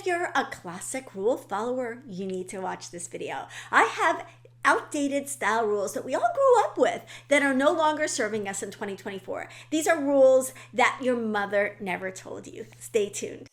if you're a classic rule follower, you need to watch this video. I have outdated style rules that we all grew up with that are no longer serving us in 2024. These are rules that your mother never told you. Stay tuned.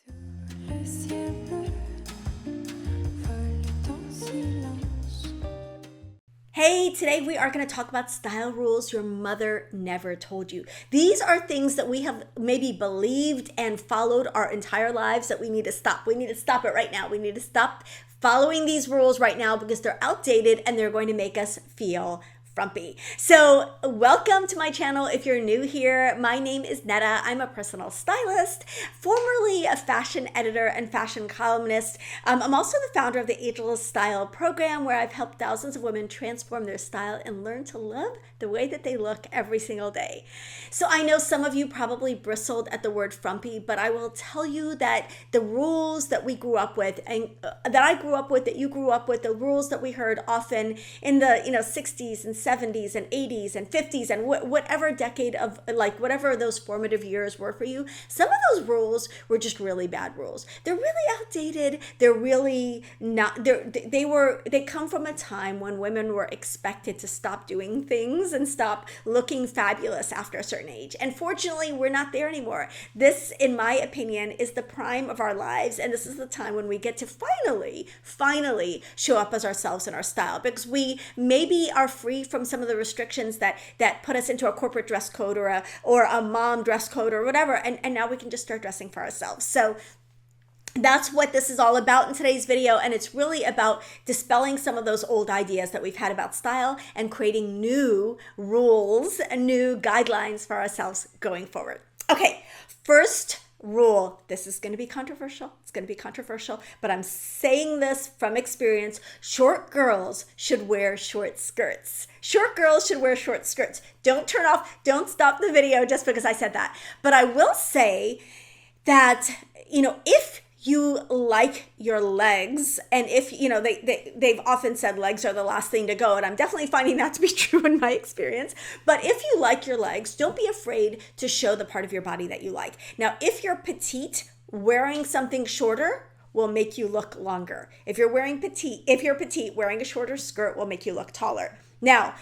Hey, today we are going to talk about style rules your mother never told you. These are things that we have maybe believed and followed our entire lives that we need to stop. We need to stop it right now. We need to stop following these rules right now because they're outdated and they're going to make us feel frumpy. So welcome to my channel. If you're new here, my name is Netta. I'm a personal stylist, formerly a fashion editor and fashion columnist. I'm also the founder of the Ageless Style program, where I've helped thousands of women transform their style and learn to love the way that they look every single day. So I know some of you probably bristled at the word frumpy, but I will tell you that the rules that we grew up with and that I grew up with, that you grew up with, the rules that we heard often in the 60s and 70s and 80s and 50s and whatever decade of, like, whatever those formative years were for you, some of those rules were just really bad rules. They're really outdated. They're really not, they come from a time when women were expected to stop doing things and stop looking fabulous after a certain age. And fortunately, we're not there anymore. This, in my opinion, is the prime of our lives. And this is the time when we get to finally show up as ourselves in our style, because we maybe are free from some of the restrictions that put us into a corporate dress code or a mom dress code or whatever. And now we can just start dressing for ourselves. So that's what this is all about in today's video. And it's really about dispelling some of those old ideas that we've had about style and creating new rules and new guidelines for ourselves going forward. Okay, first rule. This is going to be controversial. It's going to be controversial, but I'm saying this from experience. Short girls should wear short skirts. Short girls should wear short skirts. Don't turn off, don't stop the video just because I said that. But I will say that, if you like your legs, and if, they've often said legs are the last thing to go, and I'm definitely finding that to be true in my experience. But if you like your legs, don't be afraid to show the part of your body that you like. Now, if you're petite, wearing something shorter will make you look longer. If you're petite, wearing a shorter skirt will make you look taller. Now,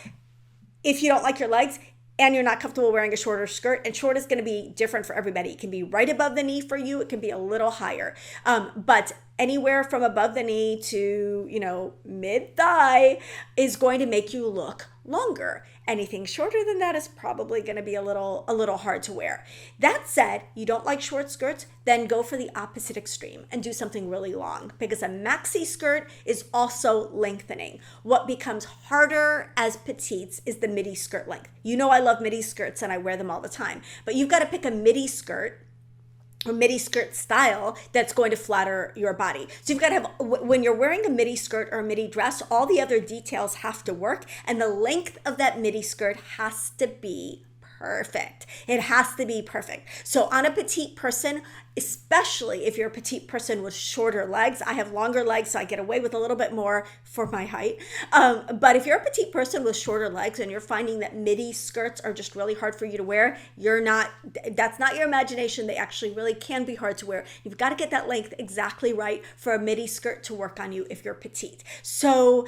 if you don't like your legs, and you're not comfortable wearing a shorter skirt, and short is going to be different for everybody. It can be right above the knee for you. It can be a little higher. But anywhere from above the knee to, mid-thigh is going to make you look longer. Anything shorter than that is probably going to be a little hard to wear. That said, you don't like short skirts, then go for the opposite extreme and do something really long, because a maxi skirt is also lengthening. What becomes harder as petites is the midi skirt length. I love midi skirts and I wear them all the time, but you've got to pick a midi skirt or midi skirt style that's going to flatter your body. So you've got to have, when you're wearing a midi skirt or a midi dress, all the other details have to work, and the length of that midi skirt has to be perfect. It has to be perfect. So on a petite person, especially if you're a petite person with shorter legs, I have longer legs, so I get away with a little bit more for my height. But if you're a petite person with shorter legs and you're finding that midi skirts are just really hard for you to wear, that's not your imagination. They actually really can be hard to wear. You've got to get that length exactly right for a midi skirt to work on you if you're petite. So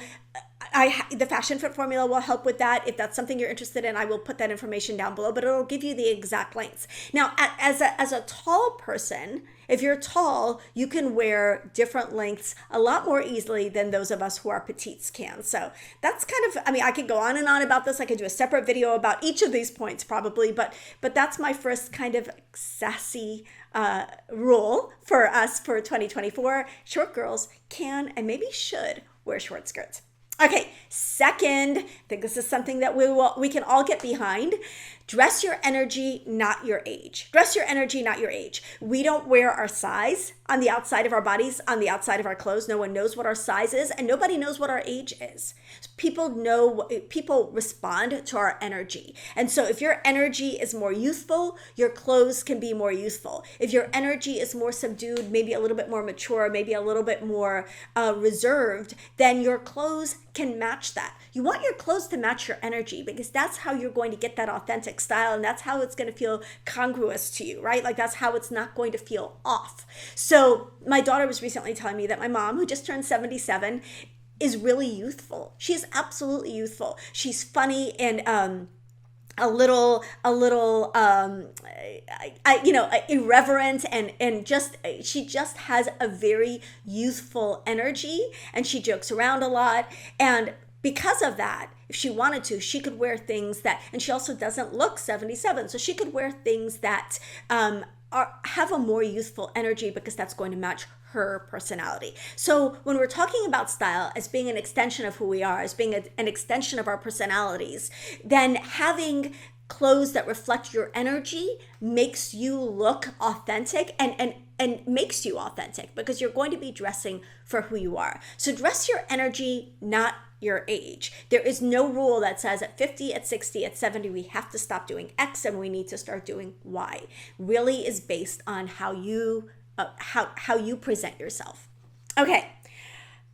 the Fashion Fit formula will help with that. If that's something you're interested in, I will put that information down below, but it'll give you the exact lengths. Now, as a tall person, if you're tall, you can wear different lengths a lot more easily than those of us who are petites can. So that's I could go on and on about this. I could do a separate video about each of these points probably, but that's my first kind of sassy rule for us for 2024. Short girls can and maybe should wear short skirts. Okay, second, I think this is something that we can all get behind. Dress your energy, not your age. Dress your energy, not your age. We don't wear our size on the outside of our bodies, on the outside of our clothes. No one knows what our size is, and nobody knows what our age is. People respond to our energy. And so if your energy is more youthful, your clothes can be more youthful. If your energy is more subdued, maybe a little bit more mature, maybe a little bit more reserved, then your clothes can match that. You want your clothes to match your energy, because that's how you're going to get that authentic classic style, and that's how it's going to feel congruous to you, right? Like that's how it's not going to feel off. So my daughter was recently telling me that my mom, who just turned 77, is really youthful. She's absolutely youthful. She's funny and irreverent, and just she just has a very youthful energy, and she jokes around a lot. And because of that, if she wanted to, she could wear things that, and she also doesn't look 77, so she could wear things that have a more youthful energy, because that's going to match her personality. So when we're talking about style as being an extension of who we are, as being an extension of our personalities, then having clothes that reflect your energy makes you look authentic, and makes you authentic, because you're going to be dressing for who you are. So dress your energy, not your age. There is no rule that says at 50, at 60, at 70, we have to stop doing X and we need to start doing Y. Really is based on how you present yourself. Okay, I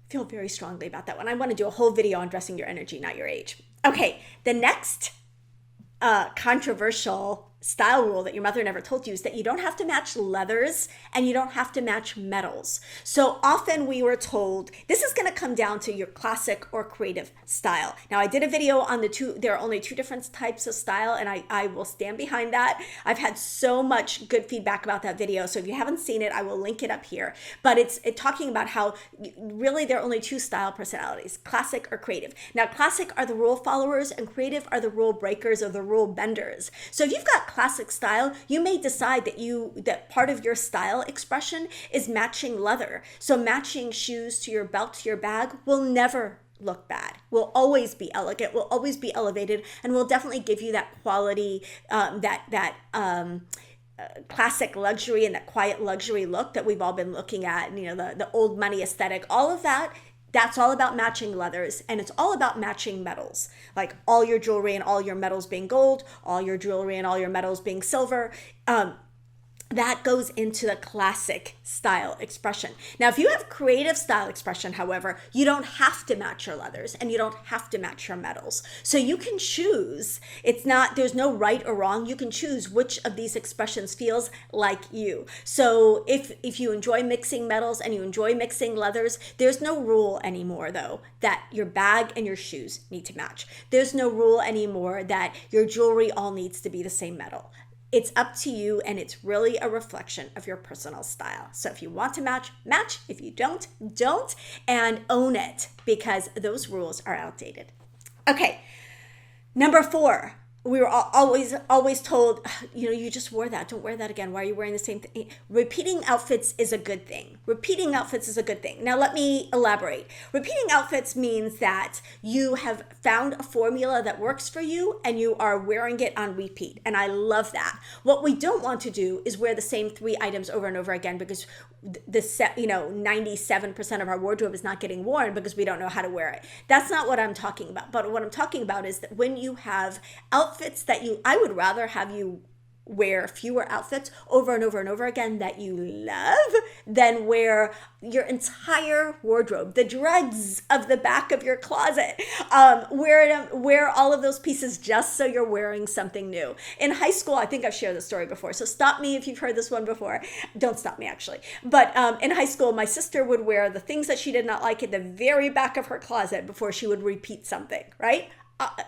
feel very strongly about that one. I want to do a whole video on dressing your energy, not your age. Okay, the next controversial style rule that your mother never told you is that you don't have to match leathers and you don't have to match metals. So often we were told this is going to come down to your classic or creative style. Now I did a video on there are only two different types of style, and I will stand behind that. I've had so much good feedback about that video, so if you haven't seen it, I will link it up here. But it's talking about how really there are only two style personalities, classic or creative. Now classic are the rule followers and creative are the rule breakers or the rule benders. So if you've got classic style, you may decide that part of your style expression is matching leather. So matching shoes to your belt, to your bag will never look bad. Will always be elegant, will always be elevated, and will definitely give you that quality, classic luxury and that quiet luxury look that we've all been looking at, and the old money aesthetic. All of that, that's all about matching leathers, and it's all about matching metals. Like all your jewelry and all your metals being gold, all your jewelry and all your metals being silver. That goes into the classic style expression. Now, if you have creative style expression, however, you don't have to match your leathers and you don't have to match your metals. So you can choose. There's no right or wrong. You can choose which of these expressions feels like you. So if you enjoy mixing metals and you enjoy mixing leathers, there's no rule anymore, though, that your bag and your shoes need to match. There's no rule anymore that your jewelry all needs to be the same metal. It's up to you, and it's really a reflection of your personal style. So if you want to match, match. If you don't, and own it, because those rules are outdated. Okay, number 4. We were always told, you just wore that. Don't wear that again. Why are you wearing the same thing? Repeating outfits is a good thing. Repeating outfits is a good thing. Now, let me elaborate. Repeating outfits means that you have found a formula that works for you and you are wearing it on repeat. And I love that. What we don't want to do is wear the same 3 items over and over again, because 97% of our wardrobe is not getting worn because we don't know how to wear it. That's not what I'm talking about. But what I'm talking about is that when you have outfits that I would rather have you wear fewer outfits over and over and over again that you love than wear your entire wardrobe, the dregs of the back of your closet. Wear all of those pieces just so you're wearing something new. In high school, I think I've shared this story before, so stop me if you've heard this one before. Don't stop me, actually. But in high school, my sister would wear the things that she did not like at the very back of her closet before she would repeat something, right?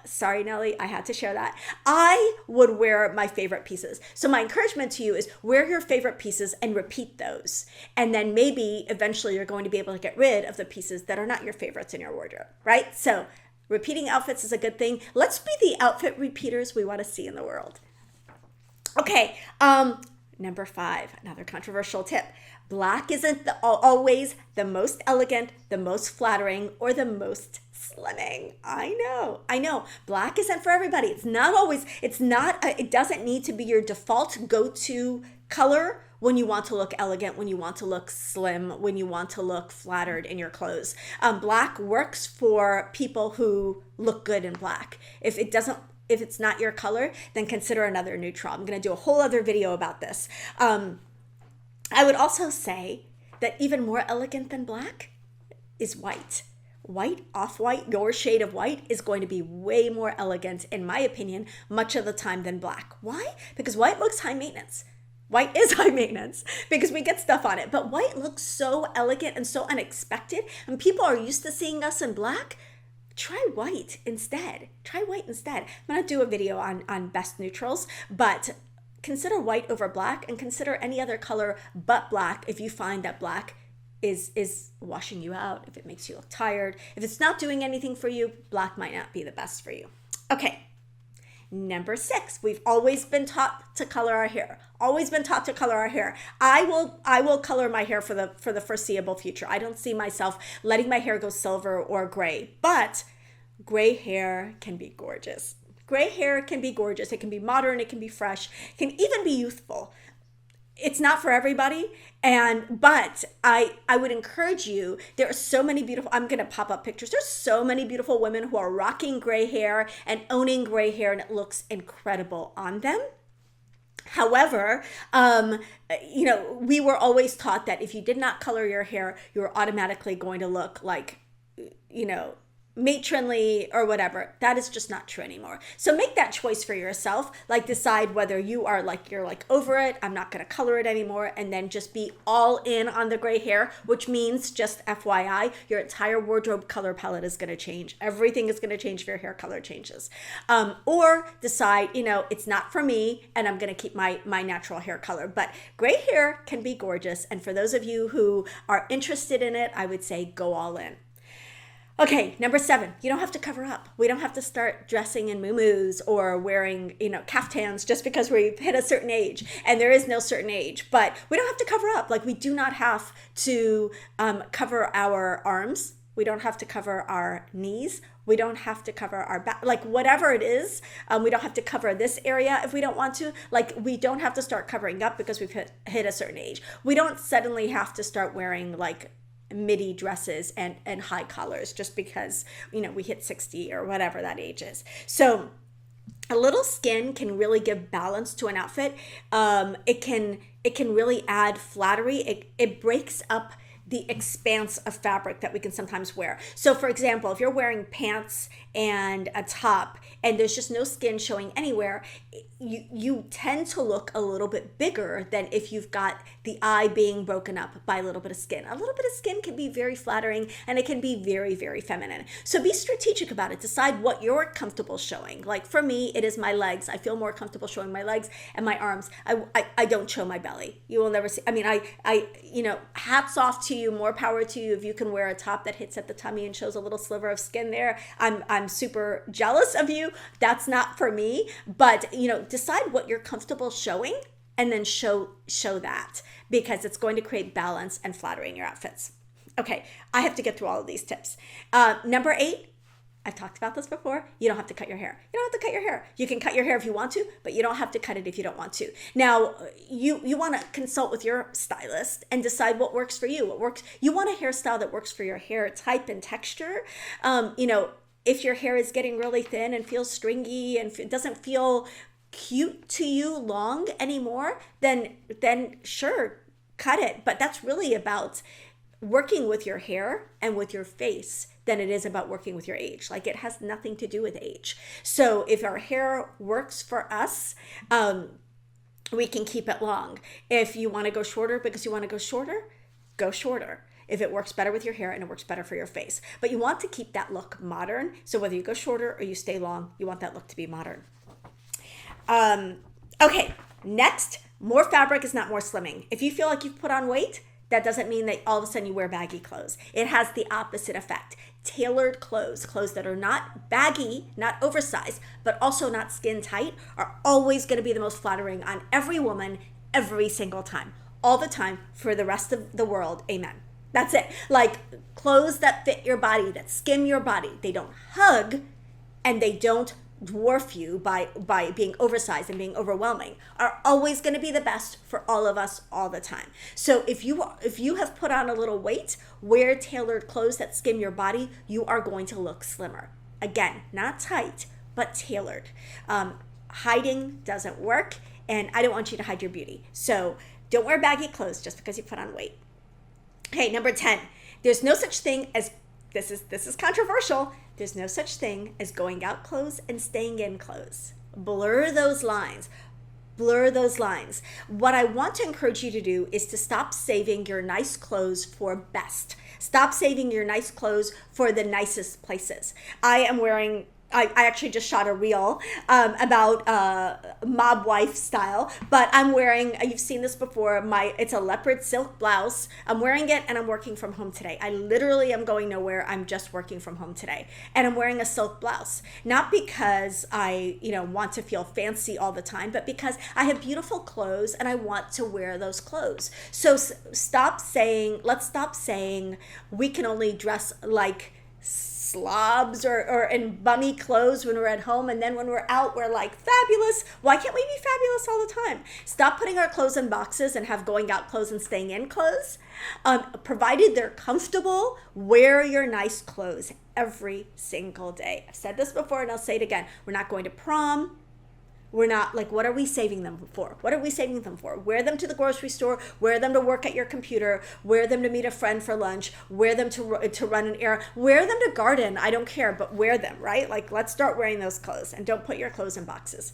Sorry, Nellie, I had to share that. I would wear my favorite pieces. So my encouragement to you is wear your favorite pieces and repeat those. And then maybe eventually you're going to be able to get rid of the pieces that are not your favorites in your wardrobe, right? So repeating outfits is a good thing. Let's be the outfit repeaters we want to see in the world. Okay, number 5, another controversial tip. Black isn't always the most elegant, the most flattering, or the most slimming. I know. Black isn't for everybody. It doesn't need to be your default go-to color when you want to look elegant, when you want to look slim, when you want to look flattered in your clothes. Black works for people who look good in black. If it's not your color, then consider another neutral. I'm going to do a whole other video about this. I would also say that even more elegant than black is white. white, off-white, your shade of white is going to be way more elegant, in my opinion, much of the time than black. Why? Because white looks high maintenance. White is high maintenance because we get stuff on it, but white looks so elegant and so unexpected, and people are used to seeing us in black. Try white instead. Try white instead. I'm going to do a video on best neutrals, but consider white over black, and consider any other color but black if you find that black is washing you out, if it makes you look tired. If it's not doing anything for you, black might not be the best for you. Okay. Number 6, we've always been taught to color our hair. Always been taught to color our hair. I will color my hair for the foreseeable future. I don't see myself letting my hair go silver or gray, but gray hair can be gorgeous. Gray hair can be gorgeous. It can be modern, it can be fresh, it can even be youthful. It's not for everybody, but I would encourage you. There are so many beautiful, I'm going to pop up pictures. There's so many beautiful women who are rocking gray hair and owning gray hair, and it looks incredible on them. However, we were always taught that if you did not color your hair, you were automatically going to look like, matronly or whatever. That is just not true anymore. So make that choice for yourself. Like, decide whether you're over it, I'm not going to color it anymore, and then just be all in on the gray hair, which means, just FYI, your entire wardrobe color palette is going to change. Everything is going to change if your hair color changes. Or decide, it's not for me, and I'm going to keep my natural hair color. But gray hair can be gorgeous. And for those of you who are interested in it, I would say go all in. Okay, number 7, you don't have to cover up. We don't have to start dressing in muumuus or wearing, kaftans just because we've hit a certain age. And there is no certain age, but we don't have to cover up. Like, we do not have to cover our arms. We don't have to cover our knees. We don't have to cover our back, like whatever it is. We don't have to cover this area if we don't want to. Like, we don't have to start covering up because we've hit a certain age. We don't suddenly have to start wearing like midi dresses and high collars just because, we hit 60 or whatever that age is. So a little skin can really give balance to an outfit. It can really add flattery. It breaks up the expanse of fabric that we can sometimes wear. So for example, if you're wearing pants and a top and there's just no skin showing anywhere, you tend to look a little bit bigger than if you've got the eye being broken up by a little bit of skin. A little bit of skin can be very flattering, and it can be very, very feminine. So be strategic about it. Decide what you're comfortable showing. Like, for me, it is my legs. I feel more comfortable showing my legs and my arms. I don't show my belly. You will never see. I mean, hats off to you, more power to you if you can wear a top that hits at the tummy and shows a little sliver of skin there. I'm super jealous of you. That's not for me. But decide what you're comfortable showing and then show that, because it's going to create balance and flattery in your outfits. Okay, I have to get through all of these tips. Number 8, I've talked about this before. You don't have to cut your hair. You don't have to cut your hair. You can cut your hair if you want to, but you don't have to cut it if you don't want to. Now, you want to consult with your stylist and decide what works for you. What works. You want a hairstyle that works for your hair type and texture. If your hair is getting really thin and feels stringy and it doesn't feel cute to you long anymore, then sure, cut it. But that's really about working with your hair and with your face than it is about working with your age. Like, it has nothing to do with age. So if our hair works for us, we can keep it long. If you want to go shorter because you want to go shorter. If it works better with your hair and it works better for your face. But you want to keep that look modern. So whether you go shorter or you stay long, you want that look to be modern. Okay, next, more fabric is not more slimming. If you feel like you've put on weight, that doesn't mean that all of a sudden you wear baggy clothes. It has the opposite effect. Tailored clothes that are not baggy, not oversized, but also not skin tight, are always going to be the most flattering on every woman every single time. All the time for the rest of the world. Amen. That's it. Like, clothes that fit your body, that skim your body. They don't hug and they don't dwarf you by being oversized and being overwhelming, are always going to be the best for all of us all the time. So if you have put on a little weight, wear tailored clothes that skim your body, you are going to look slimmer. Again, not tight, but tailored. Hiding doesn't work, and I don't want you to hide your beauty. So don't wear baggy clothes just because you put on weight. Okay, number 10, there's no such thing as this is controversial. There's no such thing as going out clothes and staying in clothes. Blur those lines. Blur those lines. What I want to encourage you to do is to stop saving your nice clothes for best. Stop saving your nice clothes for the nicest places. I actually just shot a reel about mob wife style, but I'm wearing, you've seen this before, it's a leopard silk blouse. I'm wearing it and I'm working from home today. I literally am going nowhere. I'm just working from home today. And I'm wearing a silk blouse. Not because I, want to feel fancy all the time, but because I have beautiful clothes and I want to wear those clothes. So let's stop saying we can only dress like slobs or in bummy clothes when we're at home, and then when we're out we're like fabulous. Why can't we be fabulous all the time? Stop putting our clothes in boxes and have going out clothes and staying in clothes. Provided they're comfortable, wear your nice clothes every single day. I've said this before and I'll say it again. We're not going to prom. We're not, what are we saving them for? What are we saving them for? Wear them to the grocery store, wear them to work at your computer, wear them to meet a friend for lunch, wear them to run an errand, wear them to garden. I don't care, but wear them, right? Let's start wearing those clothes and don't put your clothes in boxes.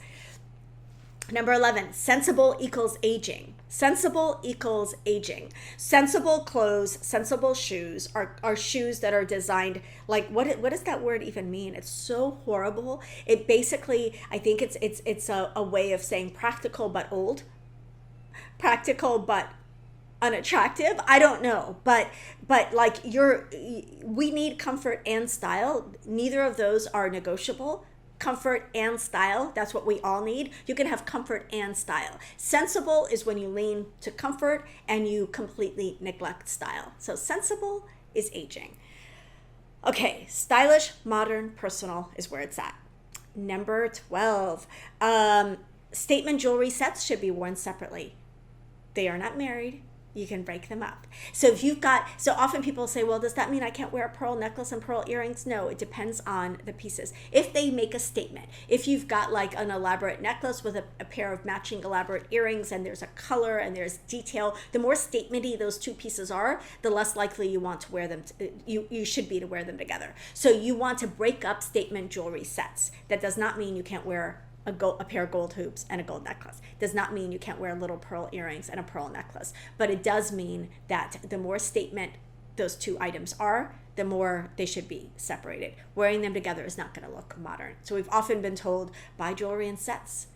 Number 11, sensible equals aging. Sensible equals aging. Sensible clothes, sensible shoes are shoes that are designed, what does that word even mean? It's so horrible. It basically, I think it's a way of saying practical but old. Practical but unattractive. I don't know, but we need comfort and style. Neither of those are negotiable. Comfort and style, that's what we all need. You can have comfort and style. Sensible is when you lean to comfort and you completely neglect style. So sensible is aging. Okay, stylish, modern, personal is where it's at. Number 12, statement jewelry sets should be worn separately. They are not married. You can break them up. So often people say, well, does that mean I can't wear a pearl necklace and pearl earrings? No, it depends on the pieces. If they make a statement, if you've got an elaborate necklace with a pair of matching elaborate earrings and there's a color and there's detail, the more statementy those two pieces are, the less likely you want to wear them. You should be to wear them together. So you want to break up statement jewelry sets. That does not mean you can't wear a pair of gold hoops and a gold necklace. Does not mean you can't wear little pearl earrings and a pearl necklace, but it does mean that the more statement those two items are, the more they should be separated. Wearing them together is not going to look modern. So we've often been told, buy jewelry in sets.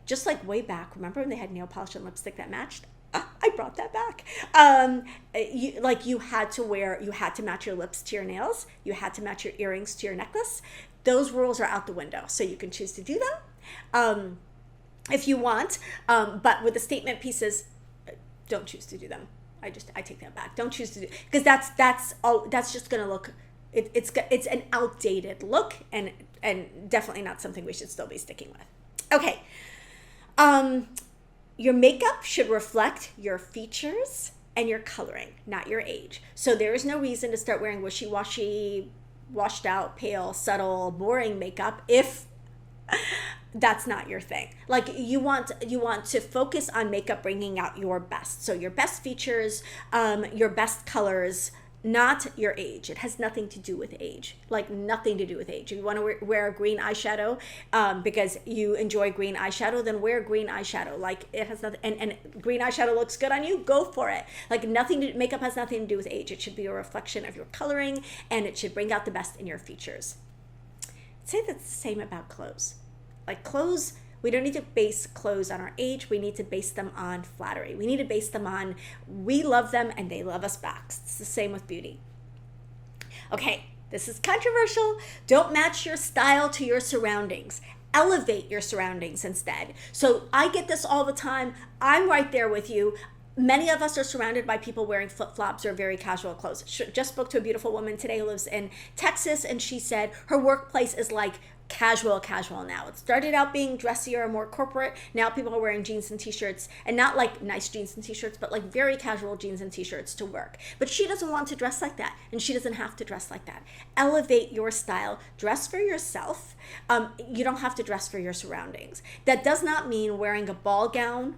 Just like way back, remember when they had nail polish and lipstick that matched? I brought that back. You had to match your lips to your nails. You had to match your earrings to your necklace. Those rules are out the window. So you can choose to do them if you want, but with the statement pieces, don't choose to do them. I take that back. Don't choose to do, because that's just going to look, it's an outdated look and definitely not something we should still be sticking with. Okay. Your makeup should reflect your features and your coloring, not your age. So there is no reason to start wearing wishy-washy, washed out, pale, subtle, boring makeup if that's not your thing. You want to focus on makeup bringing out your best. So your best features, your best colors, not your age. It has nothing to do with age. Nothing to do with age. If you want to wear a green eyeshadow because you enjoy green eyeshadow, then wear green eyeshadow. It has nothing, and green eyeshadow looks good on you, go for it. Makeup has nothing to do with age. It should be a reflection of your coloring, and it should bring out the best in your features. I'd say that's the same about clothes. Clothes, we don't need to base clothes on our age. We need to base them on flattery. We need to base them on we love them and they love us back. It's the same with beauty. Okay, this is controversial. Don't match your style to your surroundings. Elevate your surroundings instead. So I get this all the time. I'm right there with you. Many of us are surrounded by people wearing flip-flops or very casual clothes. Just spoke to a beautiful woman today who lives in Texas, and she said her workplace is casual now. It started out being dressier, more corporate. Now people are wearing jeans and t-shirts, and not nice jeans and t-shirts, but very casual jeans and t-shirts to work. But she doesn't want to dress like that, and she doesn't have to dress like that. Elevate your style. Dress for yourself. You don't have to dress for your surroundings. That does not mean wearing a ball gown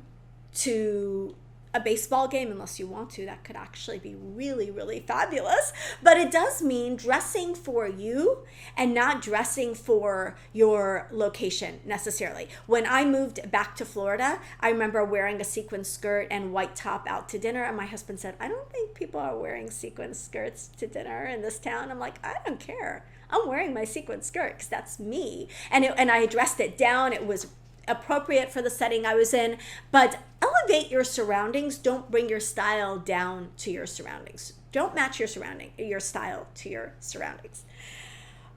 to a baseball game, unless you want to. That could actually be really, really fabulous. But it does mean dressing for you and not dressing for your location necessarily. When I moved back to Florida, I remember wearing a sequin skirt and white top out to dinner. And my husband said, I don't think people are wearing sequin skirts to dinner in this town. I'm like, I don't care. I'm wearing my sequin skirt because that's me. And I dressed it down. It was appropriate for the setting I was in. But elevate your surroundings. Don't bring your style down to your surroundings. Don't match your style to your surroundings.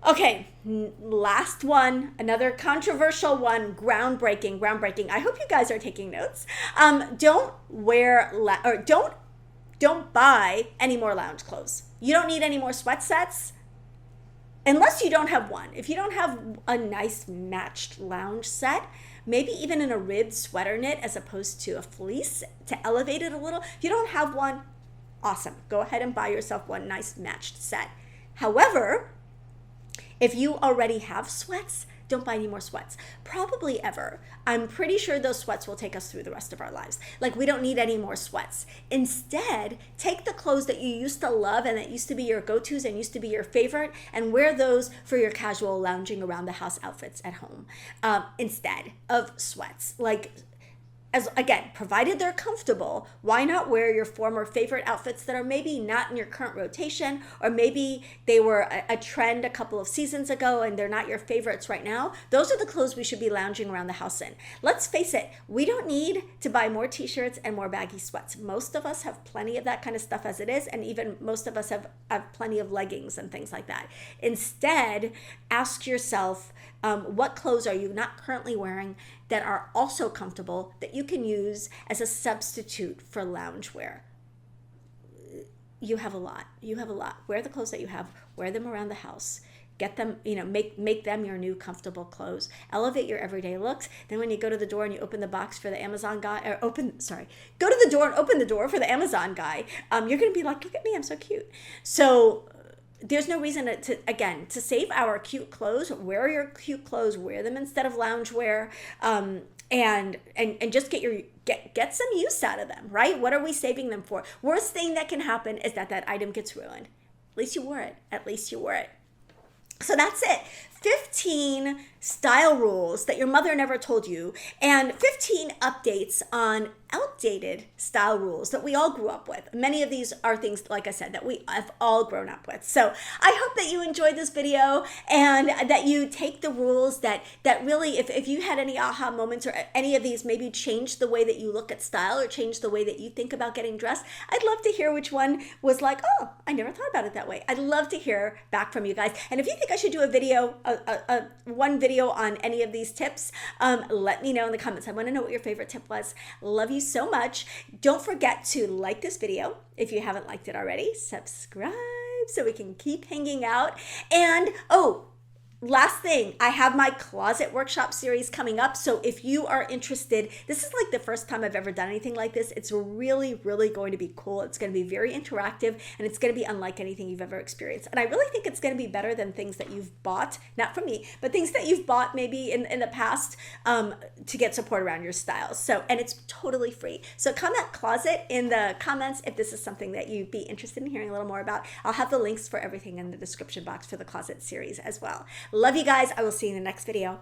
Okay, last one, another controversial one, groundbreaking. I hope you guys are taking notes. Don't buy any more lounge clothes. You don't need any more sweat sets. Unless you don't have one. If you don't have a nice matched lounge set, maybe even in a ribbed sweater knit as opposed to a fleece to elevate it a little. If you don't have one, awesome. Go ahead and buy yourself one nice matched set. However, if you already have sweats, don't buy any more sweats. Probably ever. I'm pretty sure those sweats will take us through the rest of our lives. Like, we don't need any more sweats. Instead, take the clothes that you used to love and that used to be your go-tos and used to be your favorite and wear those for your casual lounging around the house outfits at home instead of sweats. Like, again, provided they're comfortable, why not wear your former favorite outfits that are maybe not in your current rotation, or maybe they were a trend a couple of seasons ago and they're not your favorites right now? Those are the clothes we should be lounging around the house in. Let's face it, we don't need to buy more t-shirts and more baggy sweats. Most of us have plenty of that kind of stuff as it is, and even most of us have plenty of leggings and things like that. Instead, ask yourself, what clothes are you not currently wearing that are also comfortable that you can use as a substitute for loungewear? You have a lot. Wear the clothes that you have. Wear them around the house. Get them, make them your new comfortable clothes. Elevate your everyday looks. Then when you go to the door and you open the box for the Amazon guy, go to the door and open the door for the Amazon guy, you're going to be like, look at me, I'm so cute. So there's no reason to save our cute clothes. Wear your cute clothes, wear them instead of loungewear, and just get some use out of them, right? What are we saving them for? Worst thing that can happen is that item gets ruined. At least you wore it. So that's it. 15 style rules that your mother never told you, and 15 updates on outdated style rules that we all grew up with. Many of these are things, like I said, that we have all grown up with. So I hope that you enjoyed this video and that you take the rules that really, if you had any aha moments or any of these maybe changed the way that you look at style or changed the way that you think about getting dressed, I'd love to hear which one was like, oh, I never thought about it that way. I'd love to hear back from you guys. And if you think I should do a video, one video on any of these tips, let me know in the comments. I want to know what your favorite tip was. Love you so much. Don't forget to like this video if you haven't liked it already. Subscribe so we can keep hanging out. And last thing, I have my closet workshop series coming up. So if you are interested, this is like the first time I've ever done anything like this. It's really, really going to be cool. It's going to be very interactive, and it's going to be unlike anything you've ever experienced. And I really think it's going to be better than things that you've bought, not from me, but things that you've bought maybe in the past to get support around your styles. So, and it's totally free. So comment closet in the comments if this is something that you'd be interested in hearing a little more about. I'll have the links for everything in the description box for the closet series as well. Love you guys. I will see you in the next video.